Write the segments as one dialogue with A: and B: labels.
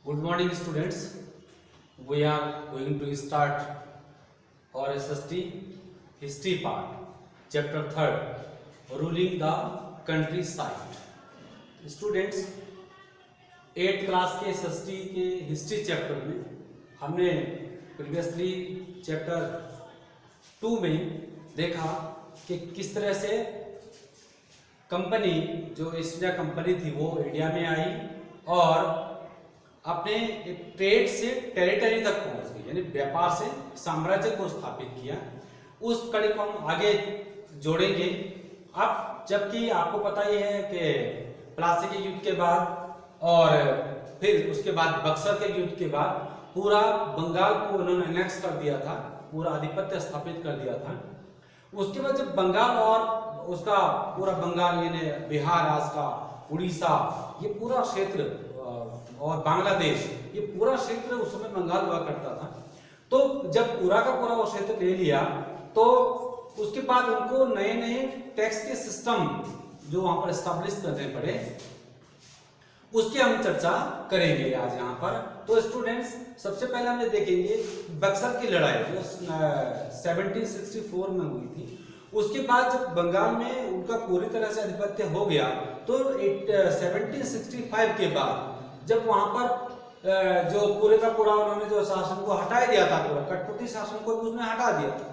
A: Good morning, students. We are going to start our SST history part, chapter 3rd, ruling the countryside. Students, 8th class के SST के history chapter में हमने previously chapter 2 में देखा कि किस तरह से कंपनी जो ईस्ट इंडिया कंपनी थी वो इंडिया में आई और अपने एक ट्रेड से टेरिटरी तक पहुंच गई, यानी व्यापार से साम्राज्य को स्थापित किया। उस कड़ी को हम आगे जोड़ेंगे। अब जबकि आपको पता ही है कि प्लासी के युद्ध के बाद और फिर उसके बाद बक्सर के युद्ध के बाद पूरा बंगाल को उन्होंने एनेक्स कर दिया था, पूरा आधिपत्य स्थापित कर दिया था। उसके बाद जब बंगाल और उसका पूरा बंगाल यानी बिहार राज्य का, उड़ीसा, ये पूरा क्षेत्र और बांग्लादेश, ये पूरा क्षेत्र उस समय बंगाल हुआ करता था। तो जब पूरा का पूरा वो क्षेत्र ले लिया तो उसके बाद उनको नए नए टैक्स के सिस्टम जो वहां पर एस्टैब्लिश करने पड़े, उसकी हम चर्चा करेंगे आज यहाँ पर। तो स्टूडेंट्स, सबसे पहले हम ये देखेंगे बक्सर की लड़ाई जो 1764 में हुई थी। उसके बाद जब बंगाल में उनका पूरी तरह से आधिपत्य हो गया तो 1765 के बाद जब वहां पर जो पूरे का पूरा उन्होंने जो शासन को हटा दिया था, पूरा कठपुतली शासन को भी उसने हटा दिया था।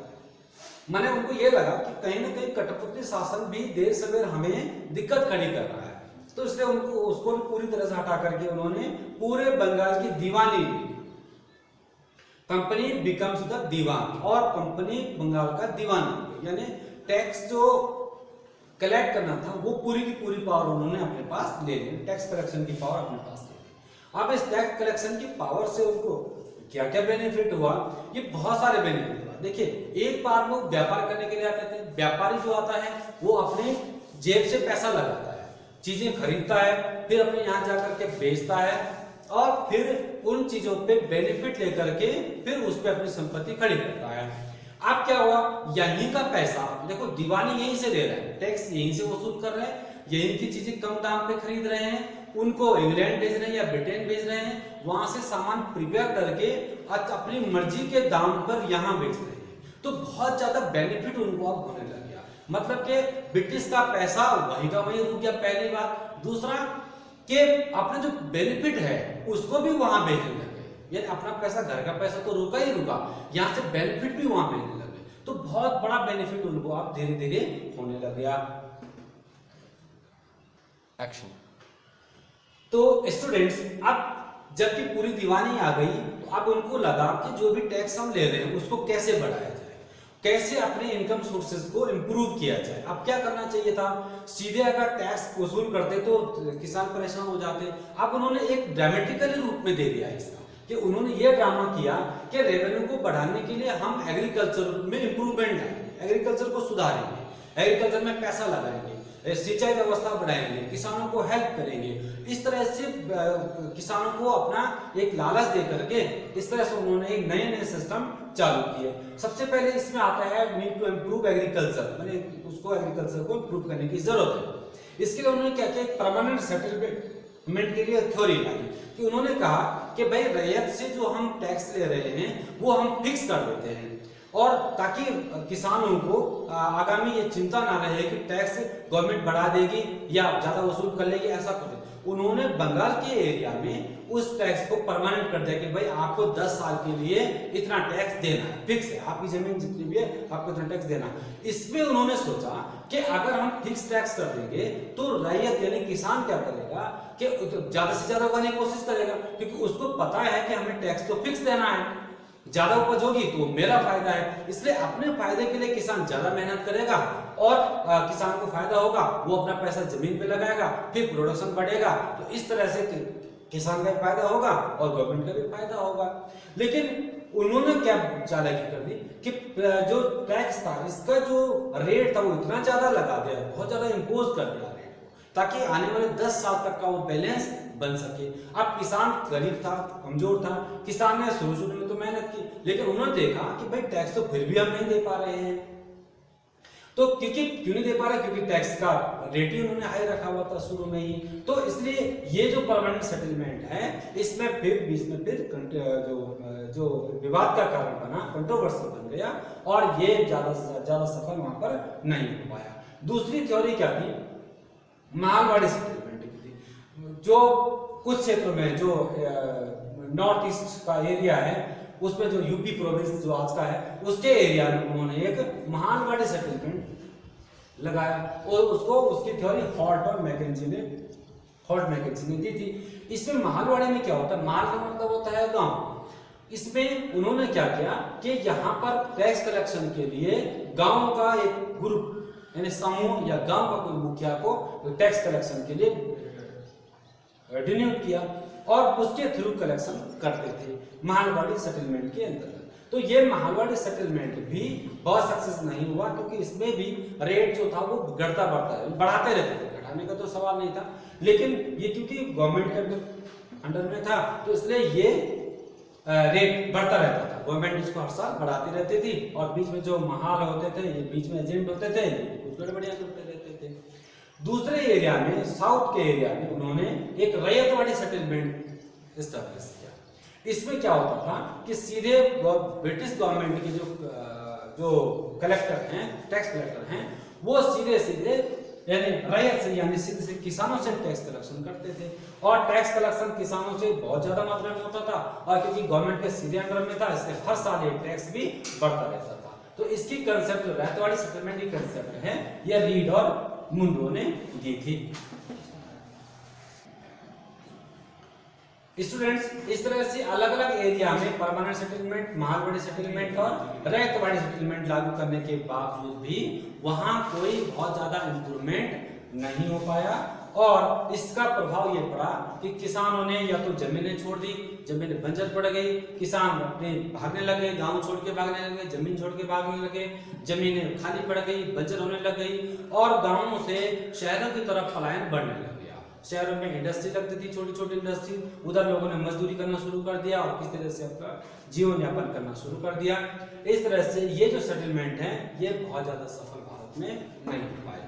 A: माने उनको ये लगा कि कहीं ना कहीं कठपुतली शासन भी देर सवेर हमें दिक्कत खड़ी कर रहा है, तो इसलिए उनको उसको भी पूरी तरह से हटा करके उन्होंने पूरे बंगाल की दीवानी ली। कंपनी बिकम्स द दीवान, और कंपनी बंगाल का दीवान, यानी टैक्स जो कलेक्ट करना था वो पूरी की पूरी पावर उन्होंने अपने पास ले ली, टैक्स कलेक्शन की पावर अपने पास ले ली। अब इस टैक्स कलेक्शन की पावर से उनको क्या क्या बेनिफिट हुआ? ये बहुत सारे बेनिफिट हुआ। देखिए, एक बार लोग व्यापार करने के लिए आते थे। व्यापारी जो आता है वो अपने जेब से पैसा लगाता है, चीजें खरीदता है, फिर अपने यहाँ जाकर के बेचता है और फिर उन चीजों पे बेनिफिट लेकर के फिर उस पर अपनी संपत्ति खड़ी करता है। अब क्या हुआ? यहीं का पैसा, देखो दीवानी यहीं से दे रहे हैं, टैक्स यहीं से वसूल कर रहे हैं, यहीं की चीजें कम दाम पे खरीद रहे हैं, उनको इंग्लैंड भेज रहे हैं या ब्रिटेन भेज रहे हैं, वहां से सामान प्रिपेयर करके अपनी मर्जी के दाम पर यहाँ बेच रहे हैं। तो बहुत ज्यादा बेनिफिट उनको अब होने लग गया। मतलब कि ब्रिटिश का पैसा वहीं का वहीं रुक गया, पहली बात। दूसरा कि अपने जो बेनिफिट है उसको भी वहां भेजने लगे, यानी अपना पैसा, घर का पैसा तो रुका ही रुका, यहाँ से बेनिफिट भी वहां भेजने लगे। तो बहुत बड़ा बेनिफिट उनको अब धीरे धीरे होने लग गया। एक्शन। तो स्टूडेंट्स, अब जबकि पूरी दीवानी आ गई तो अब उनको लगा कि जो भी टैक्स हम ले रहे हैं उसको कैसे बढ़ाया जाए, कैसे अपने इनकम सोर्सेज को इंप्रूव किया जाए। अब क्या करना चाहिए था? सीधे अगर टैक्स वसूल करते तो किसान परेशान हो जाते। अब उन्होंने एक ड्रामेटिकली रूप में दे दिया इसका, कि उन्होंने ये ड्रामा किया कि रेवेन्यू को बढ़ाने के लिए हम एग्रीकल्चर में इंप्रूवमेंट लाएंगे, एग्रीकल्चर को सुधारेंगे, एग्रीकल्चर में पैसा लगाएंगे, सिंचाई व्यवस्था बढ़ाएंगे, किसानों को हेल्प करेंगे। इस तरह से किसानों को अपना एक लालच दे करके इस तरह से उन्होंने एक नए नए सिस्टम चालू किए। सबसे पहले इसमें आता है नीड टू इम्प्रूव एग्रीकल्चर, माने उसको एग्रीकल्चर को इम्प्रूव करने की जरूरत है। इसके लिए उन्होंने क्या किया? परमानेंट सेटलमेंट के लिए थ्योरी लाई कि उन्होंने कहा कि भाई रैयत से जो हम टैक्स ले रहे हैं वो हम फिक्स कर देते हैं, और ताकि किसानों को आगामी ये चिंता ना रहे कि टैक्स गवर्नमेंट बढ़ा देगी या ज्यादा वसूल कर लेगी, ऐसा कुछ। उन्होंने बंगाल के एरिया में उस टैक्स को परमानेंट कर दिया कि भाई आपको 10 साल के लिए इतना टैक्स देना है, फिक्स है, आपकी जमीन जितनी भी है आपको इतना टैक्स देना है। इसमें उन्होंने सोचा कि अगर हम फिक्स टैक्स कर देंगे तो रैयत यानी किसान क्या करेगा कि ज्यादा से ज्यादा उगाने की कोशिश करेगा, क्योंकि उसको पता है कि हमें टैक्स तो फिक्स देना है, ज्यादा उपज होगी तो मेरा फायदा है। इसलिए अपने फायदे के लिए किसान ज्यादा मेहनत करेगा और किसान को फायदा होगा, वो अपना पैसा जमीन पे लगाएगा, फिर प्रोडक्शन बढ़ेगा, तो इस तरह से किसान का फायदा होगा और गवर्नमेंट का भी फायदा होगा। लेकिन उन्होंने क्या चालाकी कर दी कि जो टैक्स था इसका जो रेट था वो इतना ज्यादा लगा दिया, बहुत ज्यादा इम्पोज कर दिया रेट को, ताकि आने वाले 10 साल तक का वो बैलेंस बन सके। अब किसान गरीब था, कमजोर था, किसान ने शुरू में तो मेहनत की, लेकिन उन्होंने देखा कि भाई टैक्स तो फिर भी हम नहीं दे पा रहे हैं। तो क्योंकि क्यों नहीं दे पा रहे, क्योंकि टैक्स का रेट ही उन्होंने हाई रखा हुआ था शुरू में ही। तो इसलिए ये जो परमानेंट सेटलमेंट है, इसमें फिर बीच में फिर जो विवाद का कारण बना, कंट्रोवर्सी बन गया, और ये ज्यादा से ज्यादा सफल वहां पर नहीं हो पाया। दूसरी थ्योरी क्या थी, मालवाड़ी सेटलमेंट की थी। जो कुछ क्षेत्रों में जो नॉर्थ ईस्ट का एरिया है, उसमें जो यूपी प्रोविंस जो आज का है, उसके एरिया में उन्होंने एक मालवाड़ी सेटलमेंट लगाया, और उसको उसकी थ्योरी हॉल्ट और मैकेंजी ने दी थी। इसमें मालवाड़ी में क्या होता है, माल का मतलब होता है गांव। इसमें उन्होंने क्या किया कि यहाँ पर टैक्स कलेक्शन के लिए गांव का एक ग्रुप यानी समूह या गांव का कोई मुखिया को टैक्स कलेक्शन के लिए डिन्यूट किया, और उसके थ्रू कलेक्शन करते थे मालवाड़ी सेटलमेंट के अंतर्गत। तो ये मालवाड़ी सेटलमेंट भी बहुत सक्सेस नहीं हुआ, क्योंकि इसमें भी रेट जो था वो बढ़ाते रहते थे, घटाने का तो सवाल नहीं था, लेकिन ये क्योंकि गवर्नमेंट के अंडर में था, तो इसलिए ये रेट बढ़ता रहता था। गवर्नमेंट इसको हर साल बढ़ाती रहती थी, और बीच में जो महाल होते थे, ये बीच में एजेंट होते थे, कुछ गड़बड़ियां करते रहते थे। दूसरे एरिया में, साउथ के एरिया में, उन्होंने एक रैयतवाड़ी सेटलमेंट एस्टैब्लिश किया। इसमें क्या होता था कि सीधे ब्रिटिश गवर्नमेंट के जो कलेक्टर हैं, टैक्स कलेक्टर हैं, वो सीधे यानी रैयत से यानी सीधे किसानों से टैक्स कलेक्शन करते थे, और टैक्स कलेक्शन किसानों से बहुत ज्यादा मात्रा में होता था, और क्योंकि गवर्नमेंट के सीधे अंडर में था, इसलिए हर साल ये टैक्स भी बढ़ता रहता था। तो इसकी कंसेप्ट, रैयतवाड़ी सेटलमेंट की कंसेप्ट है, ये रीड और मुनरो ने दी थी। स्टूडेंट्स, इस तरह से अलग अलग एरिया में परमानेंट सेटलमेंट, मालवाड़ी सेटलमेंट और रैयतवाड़ी सेटलमेंट लागू करने के बावजूद भी वहां कोई बहुत ज्यादा इंप्रूवमेंट नहीं हो पाया, और इसका प्रभाव ये पड़ा कि किसानों ने या तो जमीनें छोड़ दी, जमीनें बंजर पड़ गई, किसान अपने भागने लगे, गांव छोड़ के भागने लगे, जमीन छोड़ के भागने लगे, जमीनें खाली पड़ गई, बंजर होने लग गई, और गांवों से शहरों की तरफ पलायन बढ़ने लग गया। शहरों में इंडस्ट्री लगती थी, छोटी छोटी इंडस्ट्री, उधर लोगों ने मजदूरी करना शुरू कर दिया, और किस तरह से अपना जीवन यापन करना शुरू कर दिया। इस तरह से ये जो सेटलमेंट है, ये बहुत ज्यादा सफल भारत में नहीं हो पाए।